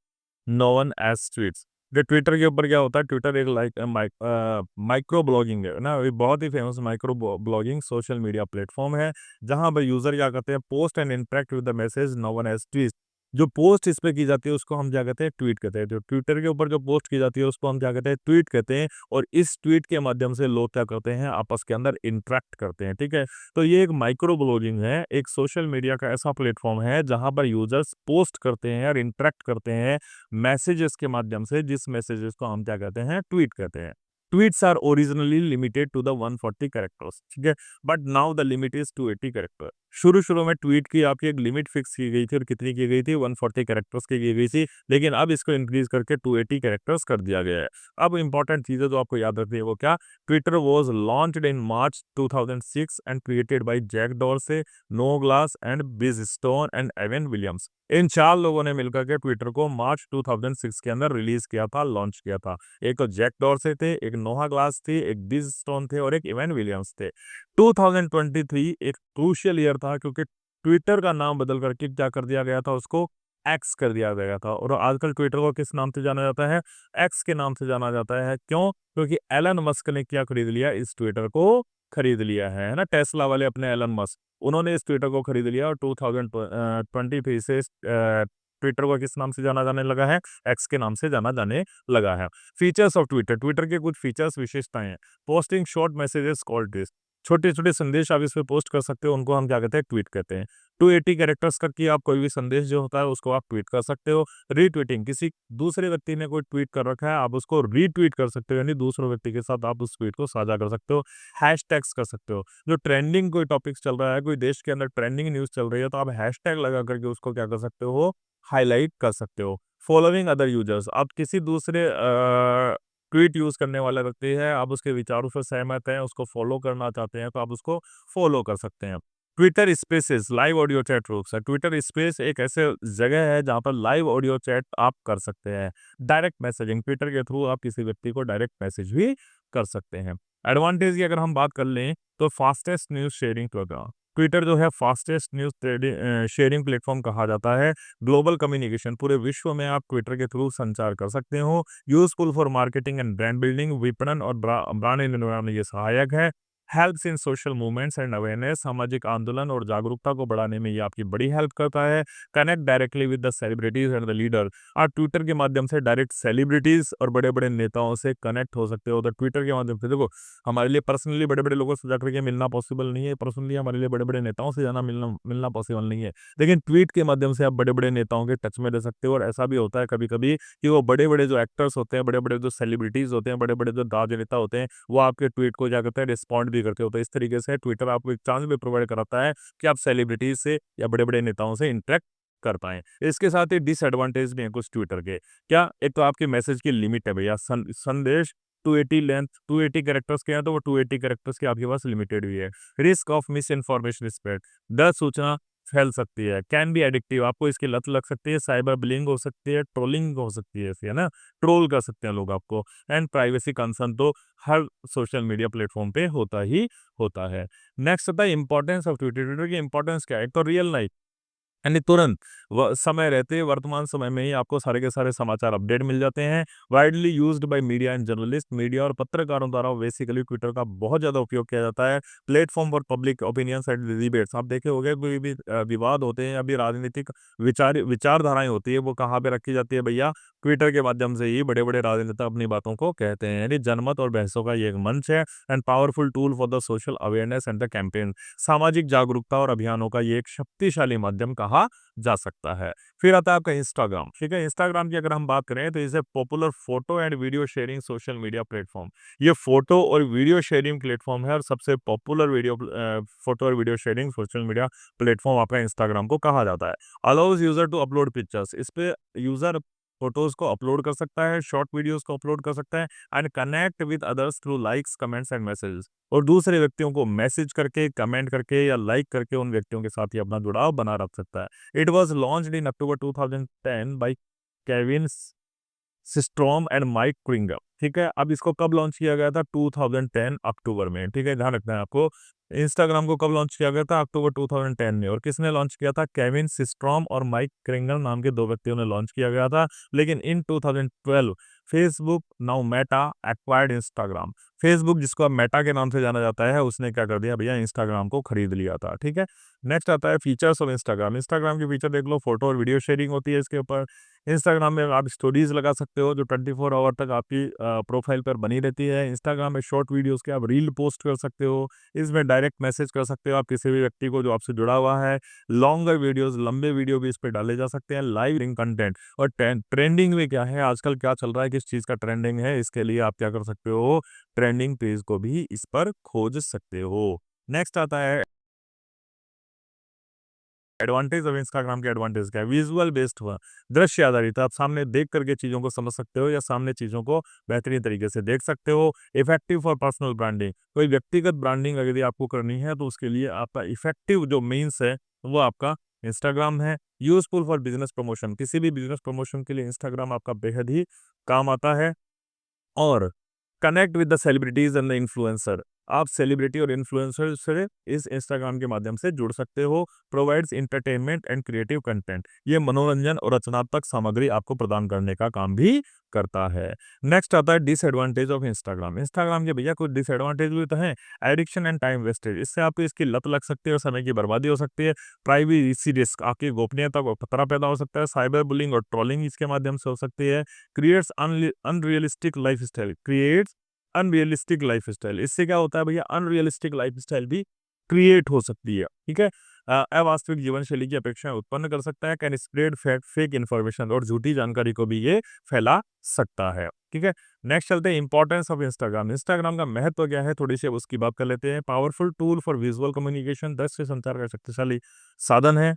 known as tweets. जो ट्विटर के ऊपर क्या होता है, ट्विटर एक माइक्रो ब्लॉगिंग है ना, ये बहुत ही famous micro blogging social media platform है, जहाँ पर यूज़र क्या करते हैं, post and interact with the message known as tweets. जो पोस्ट इस पे की जाती है उसको हम क्या कहते हैं, ट्वीट कहते हैं। जो ट्विटर के ऊपर जो पोस्ट की जाती है उसको हम क्या कहते हैं, ट्वीट कहते हैं, और इस ट्वीट के माध्यम से लोग क्या करते हैं, आपस के अंदर इंटरैक्ट करते हैं, ठीक है? तो ये एक माइक्रो ब्लॉगिंग है, एक सोशल मीडिया का ऐसा प्लेटफ़ॉर्म है जहाँ पर यूज़र्स पोस्ट करते हैं और इंटरैक्ट करते हैं मैसेजेस के माध्यम से, जिस मैसेजेस को हम क्या कहते हैं, ट्वीट कहते हैं। Tweets are originally limited to the 140 characters, ठीक है? But now the limit is 280 character. शुरू-शुरू में ट्वीट की आपकी एक लिमिट फिक्स की गई थी, और कितनी की गई थी, 140 कैरेक्टर्स की गई थी, लेकिन अब इसको इंक्रीज़ करके 280 कैरेक्टर्स कर दिया गया है। अब इम्पोर्टेंट चीज़ें जो आपको याद रखनी है वो क्या? Twitter was launched in March 2006 and created by Jack Dorsey, Noah Glass and Biz Stone and Evan Williams. इन 4 लोगों ने मिलकर के ट्विटर को मार्च 2006 के अंदर रिलीज़ किया था, लॉन्च किया था। एक तो जैक डॉर्से थे, एक नोहा ग्लास थी, एक बिज स्टोन थे, और एक इवन विलियम्स थे। 2023 एक क्रूशियल ईयर था, क्योंकि ट्विटर का नाम बदल करके क्या कर दिया गया था, उसको एक्स कर दिया गया था, और आजकल ट्विटर को किस नाम से जाना जाता है? एक्स के नाम से जाना जाता है। क्यों? क्योंकि एलन मस्क ने क्या खरीद लिया? इस ट्विटर को खरीद लिया है ना? टेस्ला वाले अपने एलन मस्क, उन्होंने इस ट्विटर को खरीद लिया, और 2023 से ट्विटर को किस नाम से जाना जाने लगा है? एक्स के नाम से जाना जाने लगा है। फीचर्स ऑफ ट्विटर, ट्विटर के कुछ फीचर्स, विशेषताएँ हैं। Posting short messages called tweets, छोटे-छोटे संदेश आप इसपे पोस्ट कर सकते हो, उनको हम क्या कहते हैं, ट्वीट कहते हैं। 280 कैरेक्टर्स तक की आप कोई भी संदेश जो होता है उसको आप ट्वीट कर सकते हो। रीट्वीटिंग, किसी दूसरे व्यक्ति ने कोई ट्वीट कर रखा है, आप उसको रीट्वीट कर सकते हो, यानी दूसरे व्यक्ति के साथ आप उस ट्वीट को साझा कर सकते हो। हैशटैग्स कर सकते हो, जो ट्रेंडिंग कोई टॉपिक्स चल रहा है, कोई देश के अंदर ट्रेंडिंग न्यूज़ चल रही है, तो आप हैशटैग लगा करके उसको क्या कर सकते हो, हाइलाइट कर सकते हो। फॉलोइंग अदर यूजर्स, आप किसी दूसरे ट्वीट यूज़ करने वाला व्यक्ति है, आप उसके विचारों से सहमत हैं, उसको फ़ॉलो करना चाहते हैं, तो आप उसको फ़ॉलो कर सकते हैं। Twitter spaces live audio chat rooms है। ट्विटर स्पेस एक ऐसे जगह है जहाँ पर लाइव ऑडियो चैट आप कर सकते हैं। डायरेक्ट मैसेजिंग, ट्विटर के थ्रू आप किसी व्यक्ति को डायरेक्ट मैसेज भी कर सकते हैं। एडवांटेज की अगर हम बात कर लें, तो fastest news sharing program. Twitter जो है फास्टेस्ट न्यूज़ शेयरिंग प्लेटफ़ॉर्म कहा जाता है। ग्लोबल कम्युनिकेशन, पूरे विश्व में आप ट्विटर के थ्रू संचार कर सकते हो। Useful for marketing and brand building, विपणन और ब्रांड निर्माण में ये सहायक है। Helps in social movements and awareness, सामाजिक आंदोलन और जागरूकता को बढ़ाने में ये आपकी बड़ी हेल्प करता है। Connect directly with the celebrities and the leader, आप ट्विटर के माध्यम से डायरेक्ट सेलिब्रिटीज और बड़े-बड़े नेताओं से कनेक्ट हो सकते हो। तो ट्विटर के माध्यम से देखो, हमारे लिए पर्सनली बड़े-बड़े लोगों से जाकर के मिलना पॉसिबल नहीं है, पर्सनली हमारे लिए बड़े-बड़े नेताओं से जाना मिलना मिलना पॉसिबल नहीं है। लेकिन ट्वीट के माध्यम से आप बड़े-बड़े नेताओं के टच में रह सकते हो, और ऐसा भी होता है कभी-कभी कि वो बड़े-बड़े जो एक्टर्स होते हैं, बड़े-बड़े जो सेलिब्रिटीज़ होते हैं, बड़े-बड़े जो राजनेता होते हैं, वो आपके ट्वीट को क्या करते हैं, रिस्पॉन्ड भी करते होते हैं। इस तरीके से ट्विटर आपको एक चांस भी प्रोवाइड कराता है कि आप सेलिब्रिटीज़ से या बड़े-बड़े नेताओं से इंटरेक्ट कर पाएँ। इसके साथ ही डिसएडवांटेज भी हैं कुछ ट्विटर के। क्या? एक तो आपके मैसेज की लिमिट है भैया, संदेश 280 लेंथ 280 कैरेक्टर्स के हैं तो वो 280 कैरेक्टर्स के आपके पास लिमिटेड भी है। Risk of misinformation spread, दर सूचना फैल सकती है। कैन बी एडिक्टिव, आपको इसकी लत लग सकती है। साइबर बुलिंग हो सकती है, ट्रोलिंग हो सकती है इसकी, है ना, ट्रोल कर सकते हैं लोग आपको। एंड प्राइवेसी कंसर्न तो हर सोशल मीडिया प्लेटफॉर्म पे होता ही होता है। नेक्स्ट होता है इंपॉर्टेंस ऑफ ट्विटर। ट्विटर की इंपॉर्टेंस क्या है? एक तो रियल लाइफ यानी तुरंत समय रहते वर्तमान समय में ही आपको सारे के सारे समाचार अपडेट मिल जाते हैं। Widely used by media and journalist, media और पत्रकारों द्वारा बेसिकली ट्विटर का बहुत ज़्यादा उपयोग किया जाता है। Platform for public opinions and debates, आप देखे होंगे कोई भी विवाद होते हैं, अभी राजनीतिक विचारधाराएं होती है, वो कहाँ पे रखी जाती है भैया? ट्विटर के माध्यम से ही बड़े बड़े राजनेता अपनी बातों को कहते हैं। यानी जनमत और बहसों का ये एक मंच है and powerful tool for the social awareness and the campaign, सामाजिक जागरूकता और अभियानों का ये एक शक्तिशाली माध्यम कहा जा सकता है। फिर आता है आपका इंस्टाग्राम। ठीक है, इंस्टाग्राम की अगर हम बात करें तो इसे popular photo and video sharing social media platform, ये फोटो और वीडियो शेयरिंग प्लेटफॉर्म है और सबसे पॉपुलर फोटो और video sharing social media platform आपका इंस्टाग्राम को कहा जाता है। Allows user to upload pictures, इस पे यूजर फोटोज को अपलोड कर सकता है, शॉर्ट वीडियोस को अपलोड कर सकता है and connect with others through likes, comments and messages, और दूसरे व्यक्तियों को मैसेज करके, कमेंट करके या लाइक करके उन व्यक्तियों के साथ ही अपना जुड़ाव बना रख सकता है। It was launched in October 2010 by Kevin Systrom and Mike क्रिंगम। ठीक है, अब इसको कब लॉन्च किया गया था? 2010 अक्टूबर में। ठीक है, ध्यान रखना है आपको। इंस्टाग्राम को कब लॉन्च किया गया था? अक्टूबर 2010 में। और किसने लॉन्च किया था? केविन सिस्ट्रॉम और माइक क्रिंगल नाम के दो व्यक्तियों ने लॉन्च किया गया था। लेकिन इन 2012 Facebook now Meta acquired Instagram, Facebook जिसको अब मेटा के नाम से जाना जाता है, उसने क्या कर दिया भैया? इंस्टाग्राम को खरीद लिया था। ठीक है, नेक्स्ट आता है फीचर्स ऑफ इंस्टाग्राम। इंस्टाग्राम के फीचर देख लो, फोटो और वीडियो शेयरिंग होती है इसके ऊपर। इंस्टाग्राम में आप स्टोरीज लगा सकते हो जो 24 आवर तक आपकी प्रोफाइल पर बनी रहती है। इंस्टाग्राम में शॉर्ट वीडियोस के आप रील पोस्ट कर सकते हो, इसमें डायरेक्ट मैसेज कर सकते हो आप किसी भी व्यक्ति को जो आपसे जुड़ा हुआ है। लॉन्गर वीडियोस, लंबे वीडियो भी इस पर डाले जा सकते हैं। लाइव लिंक कंटेंट और ट्रेंडिंग में क्या है आजकल, क्या चल रहा है, किस चीज़ का ट्रेंडिंग है, इसके लिए आप क्या कर सकते हो? ट्रेंडिंग पेज को भी इस पर खोज सकते हो। नेक्स्ट आता है एडवांटेज ऑफ इंस्टाग्राम के। एडवांटेज क्या है? विजुअल बेस्ड हुआ, दृश्य आधारित, आप सामने देख करके चीज़ों को समझ सकते हो या सामने चीज़ों को बेहतरीन तरीके से देख सकते हो। इफेक्टिव फॉर पर्सनल ब्रांडिंग, कोई व्यक्तिगत ब्रांडिंग अगर आपको करनी है तो उसके लिए आपका इफेक्टिव जो मीन्स है वो आपका इंस्टाग्राम है। यूजफुल फॉर बिजनेस प्रमोशन, किसी भी बिजनेस प्रमोशन के लिए इंस्टाग्राम आपका बेहद ही काम आता है। और connect with the celebrities and the influencer, आप सेलिब्रिटी और इन्फ्लुएंसर से इस इंस्टाग्राम के माध्यम से जुड़ सकते हो। Provides entertainment and creative content, ये मनोरंजन और रचनात्मक सामग्री आपको प्रदान करने का काम भी करता है। नेक्स्ट आता है डिसएडवांटेज ऑफ इंस्टाग्राम। इंस्टाग्राम के भैया कुछ डिसएडवांटेज भी तो हैं। एडिक्शन एंड टाइम वेस्टेज, इससे आपको इसकी लत लग सकती है और समय की बर्बादी हो सकती है। प्राइवेसी रिस्क, आपकी गोपनीयता को खतरा पैदा हो सकता है। साइबर बुलिंग और ट्रोलिंग इसके माध्यम से हो सकती है। Creates unrealistic lifestyle, creates unrealistic lifestyle, इससे क्या होता है भैया? अनरियलिस्टिक लाइफस्टाइल भी क्रिएट हो सकती है। ठीक है, अवास्तविक जीवन शैली की अपेक्षाएं उत्पन्न कर सकता है। कैन स्प्रेड फेक इन्फॉर्मेशन, और झूठी जानकारी को भी ये फैला सकता है। ठीक है, नेक्स्ट चलते हैं इंपॉर्टेंस ऑफ इंस्टाग्राम। इंस्टाग्राम का महत्व क्या है, थोड़ी सी अब उसकी बात कर लेते हैं। Powerful tool for visual communication, दृश्य संचार का शक्तिशाली साधन है।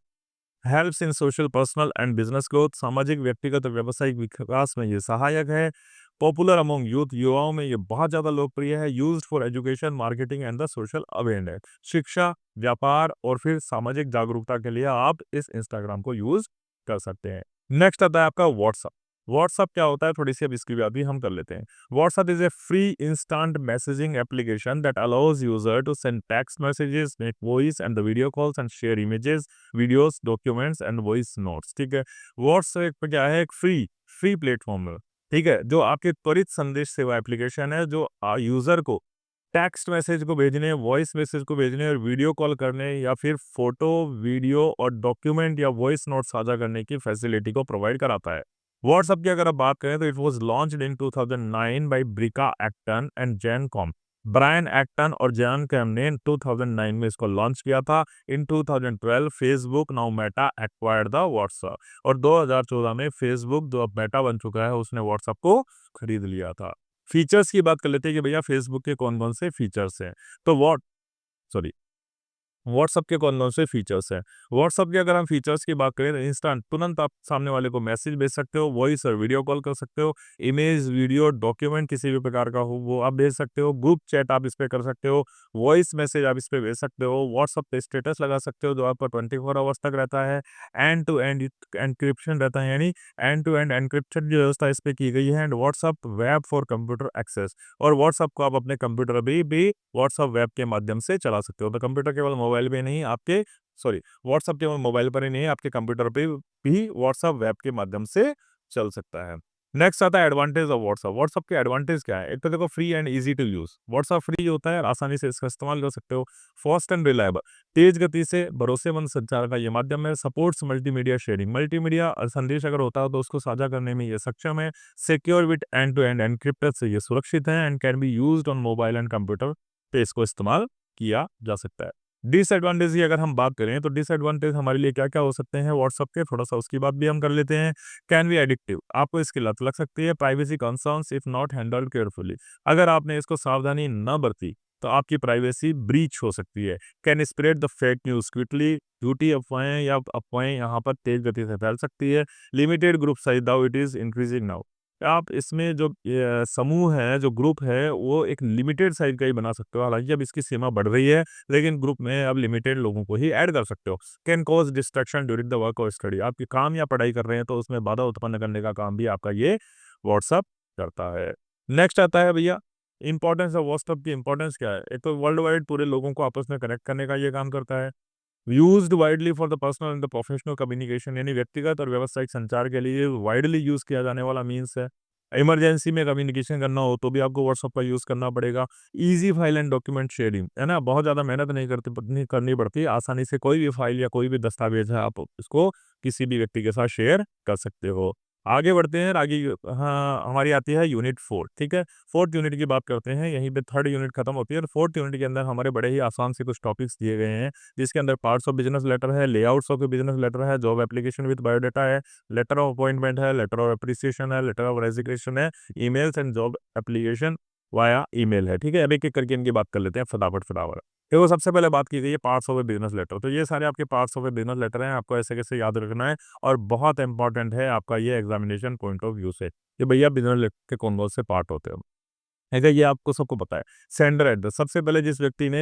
Helps in social, personal and business growth, सामाजिक, व्यक्तिगत और व्यावसायिक विकास में ये सहायक है। पॉपुलर अमंग यूथ, युवाओं में ये बहुत ज़्यादा लोकप्रिय है। Used for education, marketing and the social awareness, शिक्षा, व्यापार और फिर सामाजिक जागरूकता के लिए आप इस इंस्टाग्राम को यूज कर सकते हैं। नेक्स्ट आता है आपका व्हाट्सअप। व्हाट्सअप क्या होता है, थोड़ी सी अब इसकी बात भी हम कर लेते हैं। WhatsApp is a free instant messaging application that allows user to send text messages, make voice and the video calls and share images, videos, documents and voice notes। ठीक है, WhatsApp पे क्या है? एक फ्री प्लेटफॉर्म है। ठीक है, जो आपके त्वरित संदेश सेवा एप्लीकेशन है, जो यूजर को टेक्स्ट मैसेज को भेजने, वॉइस मैसेज को भेजने और वीडियो कॉल करने या फिर फोटो, वीडियो और डॉक्यूमेंट या वॉइस नोट साझा करने की फैसिलिटी को प्रोवाइड कराता है। व्हाट्सएप की अगर आप बात करें तो it was launched in 2009 by Brian Acton and Jan Koum. Brian Acton और जैन कॉम ने 2009 में इसको लॉन्च किया था। इन 2012 Facebook now Meta acquired the WhatsApp, और 2014 में फेसबुक जो अब मेटा बन चुका है उसने व्हाट्सएप को खरीद लिया था। फीचर्स की बात कर लेते हैं कि भैया फेसबुक के कौन कौन से फीचर्स हैं। तो व्हाट सॉरी व्हाट्सअप के कौन-कौन से फीचर्स हैं। व्हाट्सअप के अगर हम फीचर्स की बात करें तो इंस्टेंट तुरंत आप सामने वाले को मैसेज भेज सकते हो, वॉइस और वीडियो कॉल कर सकते हो, इमेज, वीडियो, डॉक्यूमेंट किसी भी प्रकार का हो वो आप भेज सकते हो, ग्रुप चैट आप इस पे कर सकते हो, वॉइस मैसेज आप इस पे भेज सकते हो, व्हाट्सअप पे स्टेटस लगा सकते हो जो आपका 24 आवर्स तक रहता है, एंड टू एंड एन्क्रिप्शन रहता है, यानी एंड टू एंड एन्क्रिप्शन की व्यवस्था इस पे की गई है, and WhatsApp web for computer access, और व्हाट्सअप को आप अपने कंप्यूटर पे भी व्हाट्सअप वेब के माध्यम से चला सकते हो। तो कंप्यूटर केवल मोबाइल पे नहीं आपके सॉरी व्हाट्सअप केवल मोबाइल पर ही नहीं आपके कंप्यूटर पे भी व्हाट्सअप वेब के माध्यम से चल सकता है। नेक्स्ट आता है एडवांटेज ऑफ व्हाट्सअप। व्हाट्सअप के एडवांटेज क्या है? एक तो देखो free and easy to use. WhatsApp free होता है और आसानी से इसका इस्तेमाल कर सकते हो। फास्ट एंड रिलायबल, तेज गति से भरोसेमंद संचार का ये माध्यम है। सपोर्ट्स मल्टीमीडिया शेयरिंग, मल्टीमीडिया और संदेश अगर होता है तो उसको साझा करने में ये सक्षम है। Secure with end to end encrypted से ये सुरक्षित है, and can be used on mobile and computer पे इसको इस्तेमाल किया जा सकता है। डिसएडवांटेज की अगर हम बात करें तो डिसएडवांटेज हमारे लिए क्या-क्या हो सकते हैं व्हाट्सएप के, थोड़ा-सा उसकी बात भी हम कर लेते हैं। कैन बी एडिक्टिव, आपको इसकी लत लग सकती है। Privacy concerns if not handled carefully, अगर आपने इसको सावधानी न बरती तो आपकी प्राइवेसी ब्रीच हो सकती है। Can spread the fake news quickly, झूठी अफवाहें या अफवाहें यहाँ पर तेज गति से फैल सकती है। Limited group size now it is increasing now, आप इसमें जो समूह है, जो ग्रुप है, वो एक लिमिटेड साइज़ का ही बना सकते हो। हालाँकि अब इसकी सीमा बढ़ रही है, लेकिन ग्रुप में अब लिमिटेड लोगों को ही ऐड कर सकते हो। Can cause distraction during the work और स्टडी, आपके काम या पढ़ाई कर रहे हैं, तो उसमें बाधा उत्पन्न करने का काम भी आपका ये व्हाट्सएप करता है। नेक्स्ट आता है भैया इम्पोर्टेंस ऑफ व्हाट्सएप की इम्पोर्टेंस क्या है? एक तो वर्ल्ड वाइड पूरे लोगों को आपस में कनेक्ट करने का ये काम करता है। Used widely for the personal and the professional communication, यानी व्यक्तिगत और व्यावसायिक संचार के लिए वाइडली यूज किया जाने वाला मीन्स है। इमरजेंसी में कम्युनिकेशन करना हो तो भी आपको व्हाट्सएप का यूज करना पड़ेगा। Easy file and document sharing, है ना, बहुत ज्यादा मेहनत नहीं करनी पड़ती, आसानी से कोई भी फाइल या कोई भी दस्तावेज है आप इसको किसी भी व्यक्ति के साथ शेयर कर सकते हो। आगे बढ़ते हैं, आगे हाँ हमारी आती है यूनिट 4, ठीक है। फोर्थ यूनिट की बात करते हैं, यहीं पे थर्ड यूनिट खत्म होती है और फोर्थ यूनिट के अंदर हमारे बड़े ही आसान से कुछ टॉपिक्स दिए गए हैं, जिसके अंदर पार्ट्स ऑफ बिजनेस लेटर है, लेआउट्स ऑफ बिजनेस लेटर है, जॉब एप्लीकेशन विद बायोडाटा है, लेटर ऑफ अपॉइंटमेंट है, लेटर ऑफ एप्रिसिएशन है, लेटर ऑफ रेजिग्नेशन है, emails and job application via email है, ठीक है। अब एक एक करके इनकी बात कर लेते हैं फटाफट फटाफट। देखो सबसे पहले बात की गई है parts of a business letter, तो ये सारे आपके parts of a business letter हैं, आपको ऐसे कैसे याद रखना है और बहुत इंपॉर्टेंट है आपका ये एग्जामिनेशन पॉइंट ऑफ व्यू से कि भैया बिजनेस लेटर के कौन कौन से पार्ट होते हैं। अगर ये आपको सबको पता है। सेंडर एड्रेस, सबसे पहले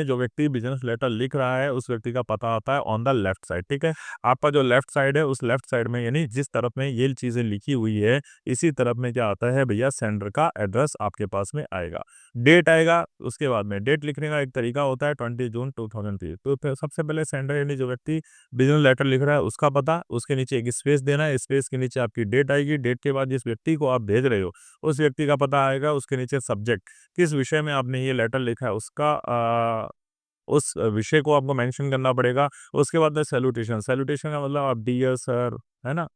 जो व्यक्ति बिज़नेस लेटर लिख रहा है, उस व्यक्ति का पता आता है ऑन द लेफ्ट साइड, ठीक है? आपका जो लेफ्ट साइड है, उस लेफ्ट साइड में यानी जिस तरफ में ये चीज़ें लिखी हुई है, इसी तरफ में क्या आता है भैया सेंडर का एड्रेस आपके पास में आएगा। डेट आएगा, उसके बाद में डेट लिखने का एक तरीका होता है 20 जून 2003, तो फिर सबसे पहले सेंडर यानी जो व्यक्ति बिज़नेस लेटर लिख रहा है, उसका पता, उसके नीचे एक स्पेस देना है, स्पेस के नीचे आपकी डेट आएगी, डेट के बाद जिस व्यक्ति को आप भेज रहे हो, उस व्यक्ति का पता आएगा, उसके नीचे सब्जेक्ट, किस विषय में आपने ये लेटर लिखा है उसका उस विषय को आपको मेंशन करना पड़ेगा। उसके बाद में सैल्यूटेशन, सैल्यूटेशन का मतलब आप डियर सर, है ना?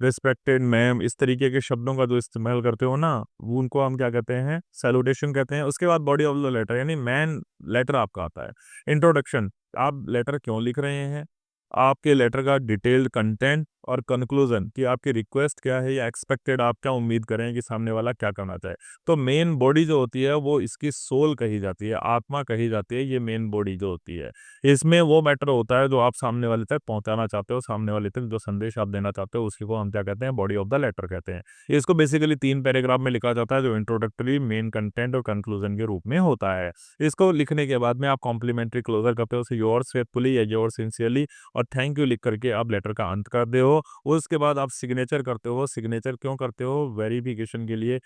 रिस्पेक्टेड मैम, इस तरीके के शब्दों का जो इस्तेमाल करते हो ना, वो उनको हम क्या कहते हैं? सैल्यूटेशन कहते हैं। उसके बाद बॉडी ऑफ द लेटर यानी मेन लेटर आपका आता है। इंट्रोडक्शन, आप लेटर क्यों लिख रहे हैं? आपके लेटर का डिटेल्ड कंटेंट और कंक्लूजन कि आपकी रिक्वेस्ट क्या है या एक्सपेक्टेड आप क्या उम्मीद करें कि सामने वाला क्या करना चाहे। तो मेन बॉडी जो होती है वो इसकी सोल कही जाती है, आत्मा कही जाती है, ये मेन बॉडी जो होती है। इसमें वो मैटर होता है जो आप सामने वाले तक पहुंचाना चाहते हो, सामने वाले तक जो संदेश आप देना चाहते हो उसी को हम क्या कहते हैं? बॉडी ऑफ द लेटर कहते हैं। इसको बेसिकली 3 पैराग्राफ में लिखा जाता है जो इंट्रोडक्टरी, मेन कंटेंट और कंक्लूजन के रूप में होता है। इसको लिखने के बाद में आप कॉम्प्लीमेंट्री क्लोजर करते हो, योर्स फेथफुली या योर्स सिंसियरली और थैंक यू लिख करके आप लेटर का अंत करते हो। उसके बाद आप सिग्नेचर करते हो। सिग्नेचर क्यों करते हो? वेरिफिकेशन के लिए,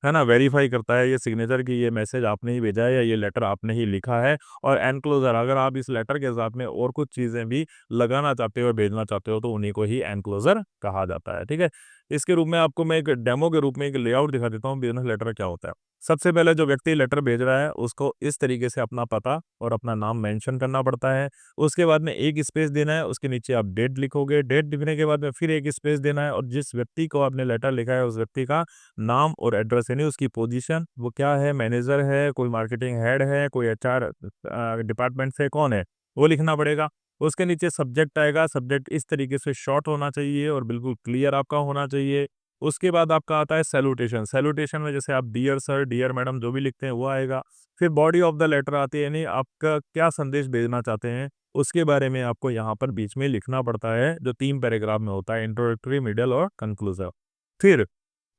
है ना? वेरीफाई करता है ये सिग्नेचर कि ये मैसेज आपने ही भेजा है या ये लेटर आपने ही लिखा है। और एनक्लोजर, अगर आप इस लेटर के साथ में और कुछ चीज़ें भी लगाना चाहते हो, भेजना चाहते हो, तो उन्हीं को ही एनक्लोजर कहा जाता है, ठीक है? इसके रूप में आपको मैं एक डेमो के रूप में एक लेआउट दिखा देता हूँ, बिज़नेस लेटर क्या होता है। सबसे पहले जो व्यक्ति लेटर भेज रहा है, उसको इस तरीके से अपना पता और अपना नाम मेंशन करना पड़ता है। उसके बाद में एक स्पेस देना है, उसके नीचे आप डेट लिखोगे, डेट लिखने के बाद में फिर एक स्पेस देना है और जिस व्यक्ति को आपने लेटर लिखा है, उस व्यक्ति का नाम और एड्रेस यानी उसकी पोजीशन, वो क्या है? मैनेजर है, कोई मार्केटिंग हेड है, कोई एचआर डिपार्टमेंट से कौन है, वो लिखना पड़ेगा। उसके नीचे सब्जेक्ट आएगा, सब्जेक्ट इस तरीके से शॉर्ट होना चाहिए और बिल्कुल क्लियर आपका होना चाहिए। उसके बाद आपका आता है सैल्यूटेशन, सैल्यूटेशन में जैसे आप डियर सर, डियर मैडम जो भी लिखते हैं वो आएगा। फिर बॉडी ऑफ द लेटर आती है यानी आपका क्या संदेश भेजना चाहते हैं, उसके बारे में आपको यहाँ पर बीच में लिखना पड़ता है, जो 3 पैराग्राफ में होता है, इंट्रोडक्टरी, मिडल और कंक्लूसिव। फिर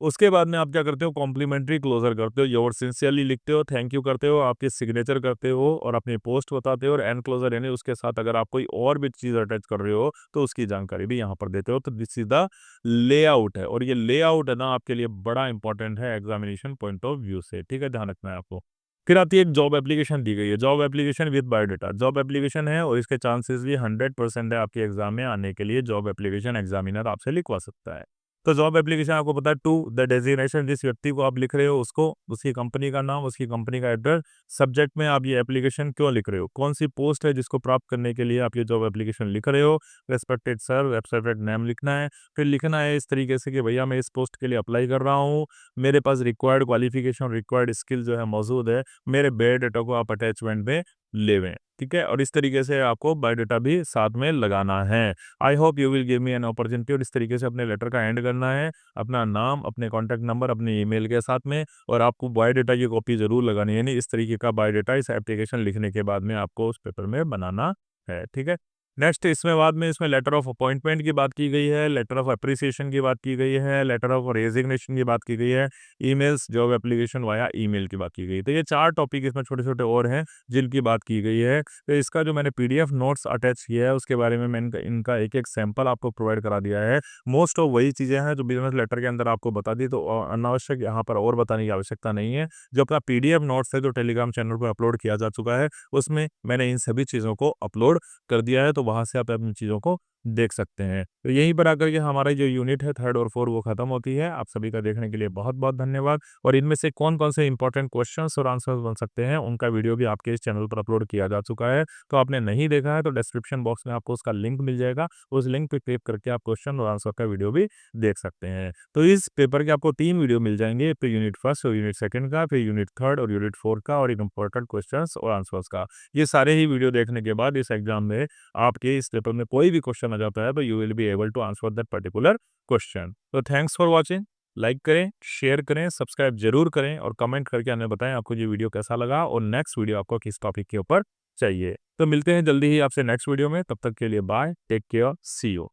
उसके बाद में आप क्या करते हो, कॉम्प्लीमेंट्री क्लोजर करते हो, योर सिंसियरली लिखते हो, थैंक यू करते हो, आपके सिग्नेचर करते हो और अपनी पोस्ट बताते हो, और एंड क्लोजर यानी उसके साथ अगर आप कोई और भी चीज़ अटैच कर रहे हो तो उसकी जानकारी भी यहाँ पर देते हो। तो दिस इज द लेआउट है, और ये लेआउट है ना आपके लिए बड़ा इंपॉर्टेंट है एग्जामिनेशन पॉइंट ऑफ व्यू से, ठीक है, ध्यान रखना है आपको। फिर आती है एक जॉब एप्लीकेशन दी गई है, job application with biodata. Job application है और इसके चांसेस भी 100% है आपके एग्जाम में आने के लिए, जॉब एप्लीकेशन एग्जामिनर आपसे लिखवा सकता है। तो जॉब एप्लीकेशन आपको पता है, टू द डेजिग्नेशन, जिस व्यक्ति को आप लिख रहे हो उसको, उसकी कंपनी का नाम, उसकी कंपनी का एड्रेस, सब्जेक्ट में आप ये एप्लीकेशन क्यों लिख रहे हो, कौन सी पोस्ट है जिसको प्राप्त करने के लिए आप ये जॉब एप्लीकेशन लिख रहे हो, रेस्पेक्टेड सर, रेस्पेक्टेड नेम लिखना है। फिर लिखना है इस तरीके से कि भैया मैं इस पोस्ट के लिए अप्लाई कर रहा हूँ, मेरे पास रिक्वायर्ड क्वालिफिकेशन, रिक्वायर्ड स्किल जो है मौजूद है, मेरे बायोडाटा को आप अटैचमेंट में लेवें, ठीक है। और इस तरीके से आपको बायोडाटा भी साथ में लगाना है। I hope you will give me an opportunity, और इस तरीके से अपने लेटर का एंड करना है, अपना नाम, अपने कॉन्टैक्ट नंबर, अपने ईमेल के साथ में, और आपको बायोडाटा की कॉपी जरूर लगानी है। यानी इस तरीके का बायोडाटा इस एप्लीकेशन लिखने के बाद में आपको उस पेपर में बनाना है, ठीक है। नेक्स्ट इसमें बाद में इसमें लेटर ऑफ अपॉइंटमेंट की बात की गई है, लेटर ऑफ अप्रिसिएशन की बात की गई है, लेटर ऑफ रेजिग्नेशन की बात की गई है, emails, job application via email की बात की गई। तो ये 4 टॉपिक इसमें छोटे-छोटे और हैं जिनकी बात की गई है। तो इसका जो मैंने पीडीएफ नोट्स अटैच किया है उसके बारे में मैंने इनका एक-एक सैंपल आपको प्रोवाइड करा दिया है। मोस्ट ऑफ वही चीज़ें हैं जो बिज़नेस लेटर के अंदर आपको बता दी, तो अनावश्यक यहाँ पर और बताने की आवश्यकता नहीं है। जो अपना पीडीएफ नोट्स है जो टेलीग्राम चैनल पर अपलोड किया जा चुका है, उसमें मैंने इन सभी चीज़ों को अपलोड कर दिया है, तो वहाँ से आप अपनी चीज़ों को देख सकते हैं। तो यहीं पर आकर के हमारा जो यूनिट है 3rd और 4 वो खत्म होती है। आप सभी का देखने के लिए बहुत-बहुत धन्यवाद, और इनमें से कौन-कौन से इंपॉर्टेंट क्वेश्चंस और आंसर्स बन सकते हैं, उनका वीडियो भी आपके इस चैनल पर अपलोड किया जा चुका है। तो आपने नहीं देखा है तो डिस्क्रिप्शन बॉक्स में आपको उसका लिंक मिल जाएगा। उस लिंक पे क्लिक करके आप क्वेश्चन और आंसर का वीडियो भी देख सकते हैं। तो इस पेपर के आपको 3 वीडियो मिल जाएँगे, फिर यूनिट 1 और यूनिट 2 का, फिर यूनिट 3 और यूनिट 4 का, और इंपॉर्टेंट क्वेश्चंस और आंसर्स का। ये सारे ही वीडियो देखने के बाद इस एग्जाम में आपके इस पेपर में कोई भी क्वेश्चन आ जाता है तो you will be able to answer that particular question. तो थैंक्स फॉर वॉचिंग। लाइक करें, शेयर करें, सब्सक्राइब जरूर करें, और कमेंट करके हमें बताएं आपको ये वीडियो कैसा लगा और नेक्स्ट वीडियो आपको किस टॉपिक के ऊपर चाहिए। तो मिलते हैं जल्दी ही आपसे नेक्स्ट वीडियो में, तब तक के लिए bye, take care, see you.